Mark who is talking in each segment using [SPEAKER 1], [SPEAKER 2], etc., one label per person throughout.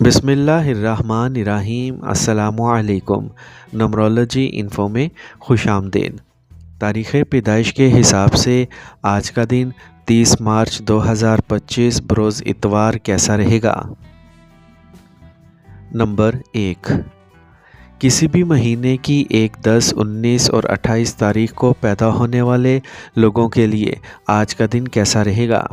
[SPEAKER 1] بسم اللہ الرحمن الرحیم۔ السلام علیکم۔ نمرولوجی انفو میں خوش آمدید۔ تاریخ پیدائش کے حساب سے آج کا دن 30 مارچ 2025 بروز اتوار کیسا رہے گا؟ نمبر 1، کسی بھی مہینے کی 1، 10، 19 اور 28 تاریخ کو پیدا ہونے والے لوگوں کے لیے آج کا دن کیسا رہے گا؟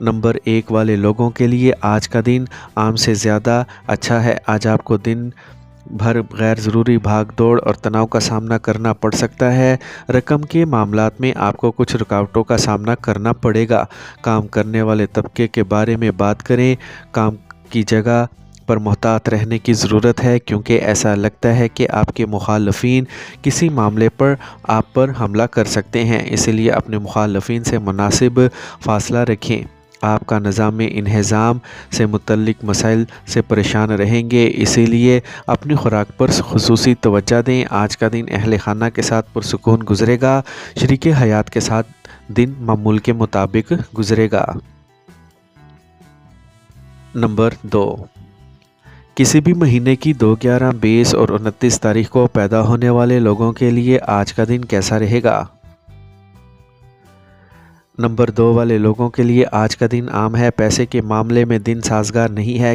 [SPEAKER 1] نمبر 1 والے لوگوں کے لیے آج کا دن عام سے زیادہ اچھا ہے۔ آج آپ کو دن بھر غیر ضروری بھاگ دوڑ اور تناؤ کا سامنا کرنا پڑ سکتا ہے۔ رقم کے معاملات میں آپ کو کچھ رکاوٹوں کا سامنا کرنا پڑے گا۔ کام کرنے والے طبقے کے بارے میں بات کریں۔ کام کی جگہ پر محتاط رہنے کی ضرورت ہے، کیونکہ ایسا لگتا ہے کہ آپ کے مخالفین کسی معاملے پر آپ پر حملہ کر سکتے ہیں، اس لیے اپنے مخالفین سے مناسب فاصلہ رکھیں۔ آپ کا نظام انہضام سے متعلق مسائل سے پریشان رہیں گے، اسی لیے اپنی خوراک پر خصوصی توجہ دیں۔ آج کا دن اہل خانہ کے ساتھ پرسکون گزرے گا۔ شریک حیات کے ساتھ دن معمول کے مطابق گزرے گا۔ نمبر 2، کسی بھی مہینے کی 2، 11، 20 اور 29 تاریخ کو پیدا ہونے والے لوگوں کے لیے آج کا دن کیسا رہے گا؟ نمبر 2 والے لوگوں کے لیے آج کا دن عام ہے۔ پیسے کے معاملے میں دن سازگار نہیں ہے۔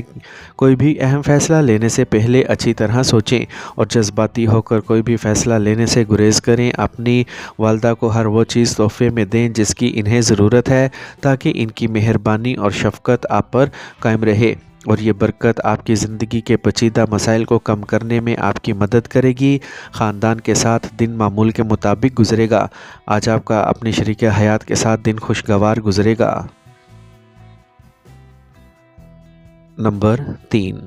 [SPEAKER 1] کوئی بھی اہم فیصلہ لینے سے پہلے اچھی طرح سوچیں اور جذباتی ہو کر کوئی بھی فیصلہ لینے سے گریز کریں۔ اپنی والدہ کو ہر وہ چیز تحفے میں دیں جس کی انہیں ضرورت ہے، تاکہ ان کی مہربانی اور شفقت آپ پر قائم رہے، اور یہ برکت آپ کی زندگی کے پیچیدہ مسائل کو کم کرنے میں آپ کی مدد کرے گی۔ خاندان کے ساتھ دن معمول کے مطابق گزرے گا۔ آج آپ کا اپنے شریک حیات کے ساتھ دن خوشگوار گزرے گا۔ نمبر 3،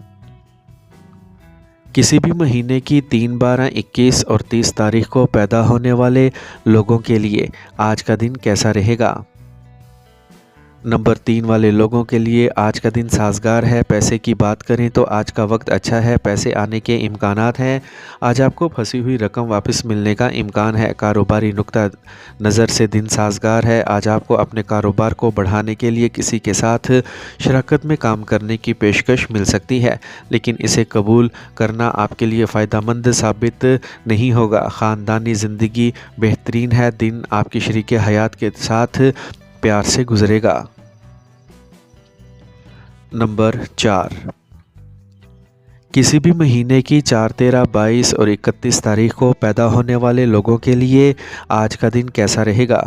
[SPEAKER 1] کسی بھی مہینے کی 3، 12، 21 اور 30 تاریخ کو پیدا ہونے والے لوگوں کے لیے آج کا دن کیسا رہے گا؟ نمبر 3 والے لوگوں کے لیے آج کا دن سازگار ہے۔ پیسے کی بات کریں تو آج کا وقت اچھا ہے۔ پیسے آنے کے امکانات ہیں۔ آج آپ کو پھنسی ہوئی رقم واپس ملنے کا امکان ہے۔ کاروباری نقطہ نظر سے دن سازگار ہے۔ آج آپ کو اپنے کاروبار کو بڑھانے کے لیے کسی کے ساتھ شراکت میں کام کرنے کی پیشکش مل سکتی ہے، لیکن اسے قبول کرنا آپ کے لیے فائدہ مند ثابت نہیں ہوگا۔ خاندانی زندگی بہترین ہے۔ دن آپ کی شریک حیات کے ساتھ پیار سے گزرے گا۔ نمبر 4، کسی بھی مہینے کی 4، 13، 22 اور 31 تاریخ کو پیدا ہونے والے لوگوں کے لیے آج کا دن کیسا رہے گا؟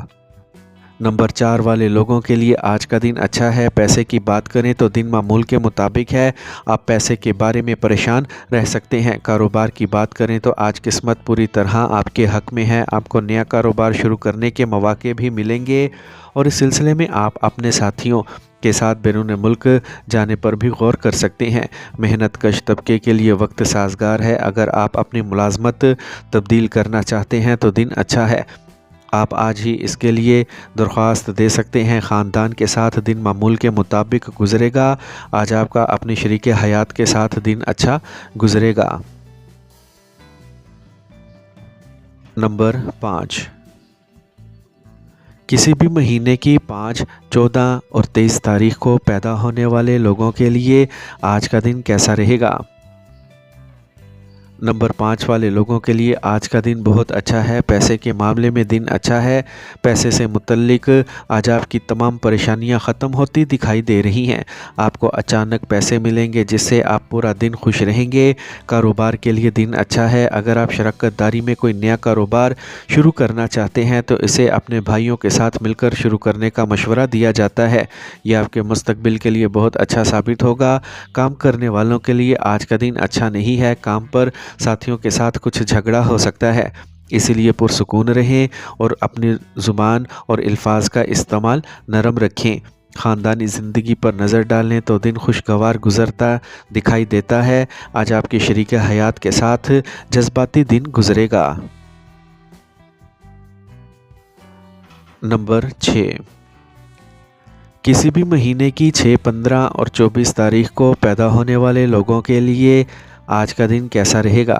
[SPEAKER 1] نمبر 4 والے لوگوں کے لیے آج کا دن اچھا ہے۔ پیسے کی بات کریں تو دن معمول کے مطابق ہے۔ آپ پیسے کے بارے میں پریشان رہ سکتے ہیں۔ کاروبار کی بات کریں تو آج قسمت پوری طرح آپ کے حق میں ہے۔ آپ کو نیا کاروبار شروع کرنے کے مواقع بھی ملیں گے، اور اس سلسلے میں آپ اپنے ساتھیوں کے ساتھ بیرون ملک جانے پر بھی غور کر سکتے ہیں۔ محنت کش طبقے کے لیے وقت سازگار ہے۔ اگر آپ اپنی ملازمت تبدیل کرنا چاہتے ہیں تو دن اچھا ہے۔ آپ آج ہی اس کے لیے درخواست دے سکتے ہیں۔ خاندان کے ساتھ دن معمول کے مطابق گزرے گا۔ آج آپ کا اپنی شریک حیات کے ساتھ دن اچھا گزرے گا۔ نمبر 5، کسی بھی مہینے کی 5، 14 اور 23 تاریخ کو پیدا ہونے والے لوگوں کے لیے آج کا دن کیسا رہے گا؟ نمبر 5 والے لوگوں کے لیے آج کا دن بہت اچھا ہے۔ پیسے کے معاملے میں دن اچھا ہے۔ پیسے سے متعلق آج آپ کی تمام پریشانیاں ختم ہوتی دکھائی دے رہی ہیں۔ آپ کو اچانک پیسے ملیں گے جس سے آپ پورا دن خوش رہیں گے۔ کاروبار کے لیے دن اچھا ہے۔ اگر آپ شراکت داری میں کوئی نیا کاروبار شروع کرنا چاہتے ہیں تو اسے اپنے بھائیوں کے ساتھ مل کر شروع کرنے کا مشورہ دیا جاتا ہے۔ یہ آپ کے مستقبل کے لیے بہت اچھا ثابت ہوگا۔ کام کرنے والوں کے لیے آج کا دن اچھا نہیں ہے۔ کام پر ساتھیوں کے ساتھ کچھ جھگڑا ہو سکتا ہے، اسی لیے پرسکون رہیں اور اپنی زبان اور الفاظ کا استعمال نرم رکھیں۔ خاندانی زندگی پر نظر ڈالیں تو دن خوشگوار گزرتا دکھائی دیتا ہے۔ آج آپ کی شریک حیات کے ساتھ جذباتی دن گزرے گا۔ نمبر 6، کسی بھی مہینے کی 6، 15 اور 24 تاریخ کو پیدا ہونے والے لوگوں کے لیے آج کا دن کیسا رہے گا؟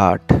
[SPEAKER 1] 8,